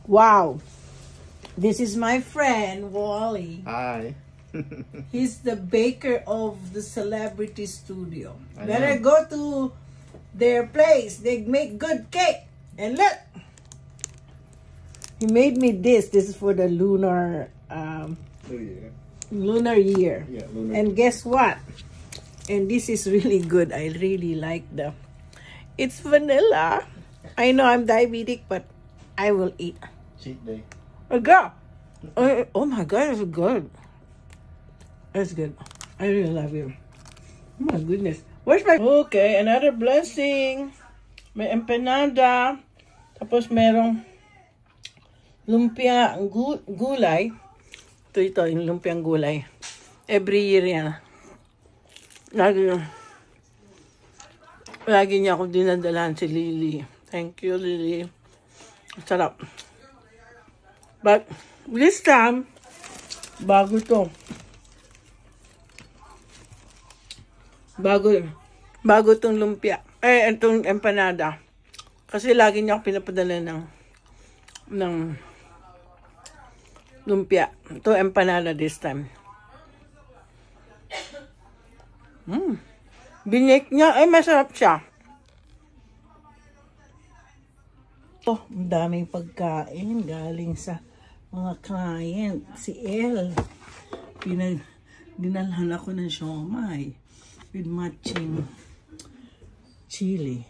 Wow. This is my friend, Wally. Hi. He's the baker of the Celebrity Studio. Better go to their place. They make good cake. And look. He made me this. This is for the lunar lunar year. Yeah, lunar. And guess what? And this is really good. I really like the... It's vanilla. I know I'm diabetic, but I will eat. Cheat day. Oh, girl. Oh my God, it's good. It's good. I really love you. Oh my goodness. Where's my... Okay, another blessing. May empanada. Tapos merong lumpia gulay. Ito, yung lumpiang gulay. Every year yan. Lagi niya ako dinadalahan si Lily. Thank you, Lily. Sarap. But this time, bago to. Bago tong lumpia. Itong empanada. Kasi lagi niya ako pinapadala ng lumpia. Ito empanada this time. Binake niya. Ay, masarap siya. Oh, ang daming pagkain galing sa mga client. Si El. Dinalhan ako ng siomay with matching chili.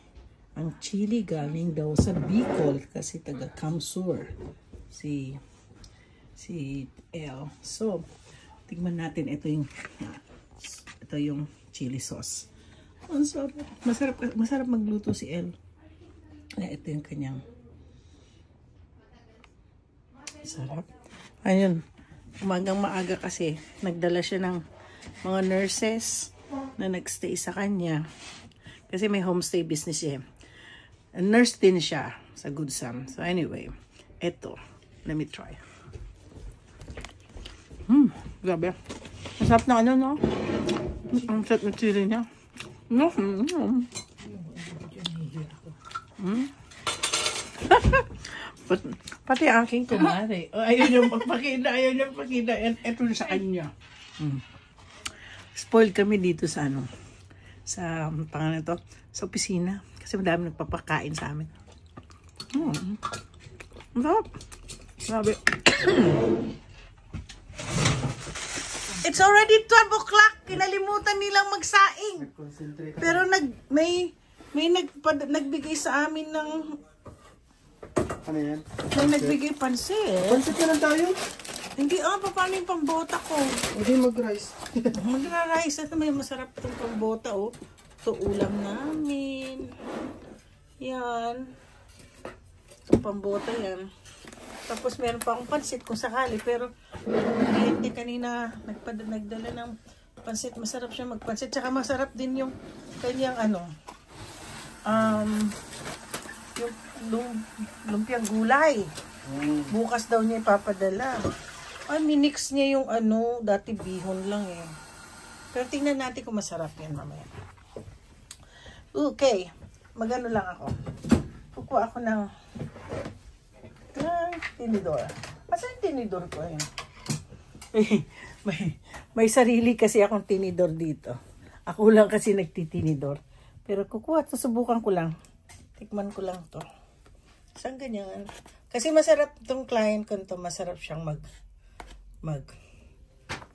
Ang chili galing daw sa Bicol kasi taga Kamsur si El. So, tignan natin ito yung chili sauce. Ang sarap. Masarap magluto si El. Ito yung kanyang sarap. Ayun. Umagang maaga kasi nagdala siya ng mga nurses na nagstay sa kanya. Kasi may homestay business siya. Nurse din siya sa Good Sam. So anyway, eto. Let me try. Grabe. Masarap na ano, no? Ang sarap na chili niya. Pati aking kumare. Ayun yung pagpakita. Ito sa kanya. Spoiled kami dito sa sa pangalan to, sa opisina. Kasi madami nagpapakain sa amin. Masarap. Grabe. It's already 12 o'clock. Kinalimutan nilang magsaing. Pero may nagbigay sa amin ng... Ano yan? May nagbigay pansit. Pansit na lang tayo? Hindi, paano yung pambota ko? Hindi mag-rice. Mag-rice. Ito may masarap itong pambota, oh. Ito ulam namin. Yan. Itong pambota yan. Tapos meron pa akong pansit kung sakali. Pero client niya kanina nagdala ng pansit. Masarap siya magpansit. Tsaka masarap din yung kanyang yung lumpiang gulay. Bukas daw niya ipapadala. Ay, minix niya yung dati bihon lang eh. Pero tingnan natin kung masarap yan mamaya. Okay. Magano lang ako. Kukuha ako ng tinidor. Asan yung tinidor ko yun? May sarili kasi akong tinidor dito. Ako lang kasi nagtitinidor. Pero kukuha, susubukan ko lang. Tikman ko lang to. Saan ganyan? Kasi masarap itong client ko to. Masarap siyang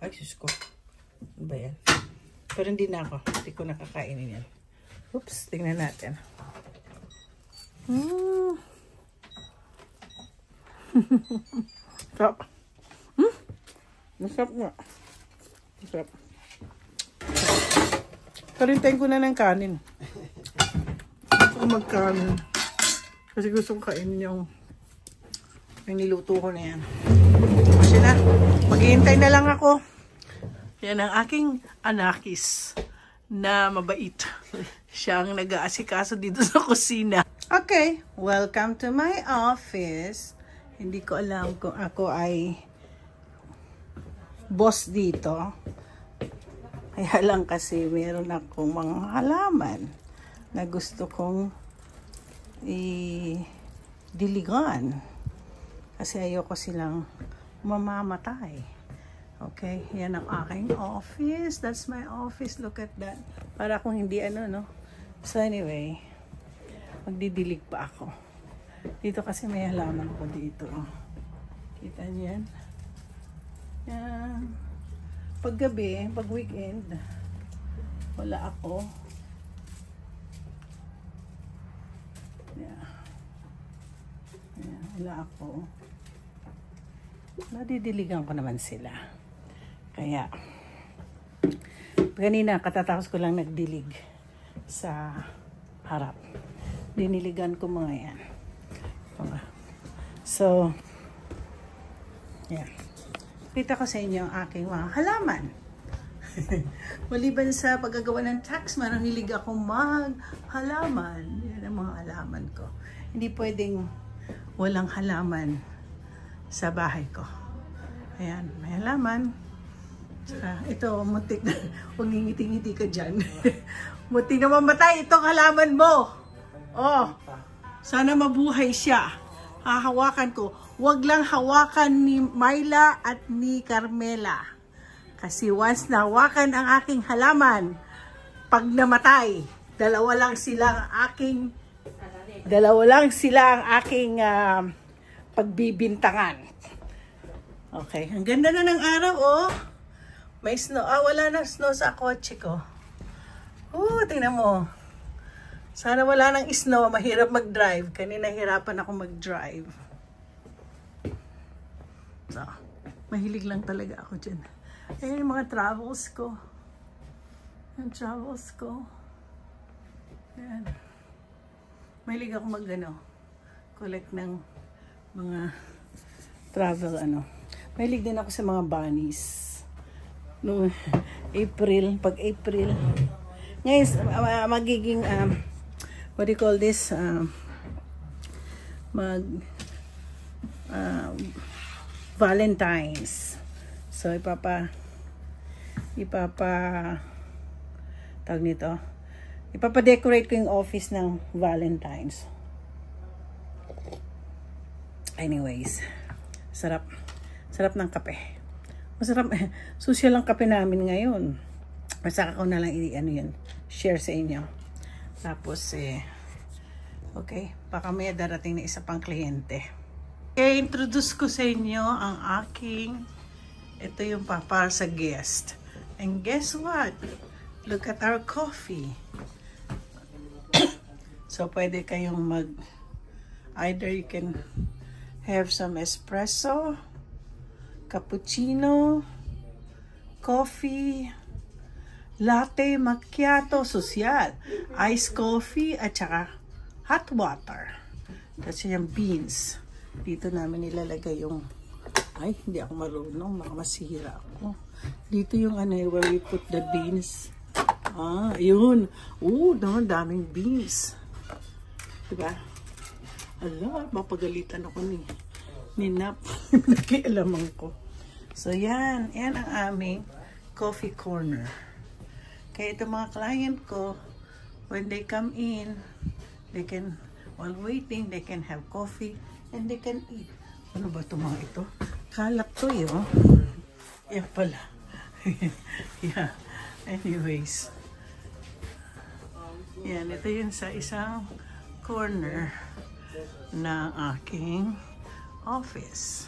ay, sus ko. Ano ba yan? Pero hindi na ako. Hindi ko nakakainin yan. Oops, tingnan natin. Sarap. Masarap nga. Masarap. Karintayin ko na ng kanin. Gusto ko magkanin. Kasi gusto ko kainin yung niluto ko na yan. Kasi na, maghihintay na lang ako. Yan ang aking anakis na mabait. Siya ang nag-aasikaso dito sa kusina. Okay, welcome to my office. Hindi ko alam kung ako ay boss dito. Kaya lang kasi meron akong mga halaman na gusto kong i-diligan. Kasi ayoko silang mamamatay. Okay, yan ang aking office. That's my office. Look at that. Para kung hindi ano, no? So anyway, magdidilig pa ako. Dito kasi may halaman ko dito. Kita niyo yan? Yan. Pag gabi, pag weekend, wala ako. Yeah. Yeah, wala ako. Nadidiligan ko naman sila. Kaya, kanina katatapos ko lang nagdilig sa harap. Diniligan ko mga yan. So, yeah. Kita ko sa inyo ang aking mga halaman. Maliban sa paggagawa ng tax, mahilig akong maghalaman. Yan ang mga halaman ko. Hindi pwedeng walang halaman sa bahay ko. Ayan, may halaman. Saka, ito, muntik na. Huwag ngingiti-ngiti ka dyan. Muntik na mamatay itong halaman mo. Oh, sana mabuhay siya. Hahawakan ko. Huwag lang hawakan ni Myla at ni Carmela. Kasi once nahawakan ang aking halaman, pag namatay, dalawa lang sila ang aking pagbibintangan. Okay, ang ganda na ng araw, oh. May snow. Wala na snow sa kotse ko. Tingnan mo. Sana wala nang snow. Mahirap mag-drive. Kanina hirapan ako mag-drive. So, mahilig lang talaga ako dyan. Ayan yung mga travels ko. Yung travels ko. Ayan. Mahilig ako collect ng mga travel, Mahilig din ako sa mga bunnies. Noong April, pag April. Ngayon, magiging, what do you call this? Valentine's. So, tawag nito, ipapadecorate ko yung office ng Valentine's. Anyways, sarap ng kape. Masarap, social ang kape namin ngayon. Masaka ko na lang share sa inyo. Tapos, okay, baka may darating na isa pang kliyente. Okay, introduce ko sa inyo ang ito yung para sa guest. And guess what? Look at our coffee. So, pwede kayong either you can have some espresso, cappuccino, coffee, latte, macchiato, social, iced coffee, at saka hot water. Kasi yung beans. Dito namin nilalagay yung, hindi ako marunong, baka masira ako. Dito yung where we put the beans. Yun. Daming beans. Diba? Mapagalitan ako ni Nap. Nakialaman ko. So, yan ang aming coffee corner. Kaya itong mga client ko, when they come in, while waiting, they can have coffee and they can eat. Ano ba itong mga ito? Kalak to yun. Yan pala. Yeah. Anyways. Yan. Ito yun sa isang corner ng aking office.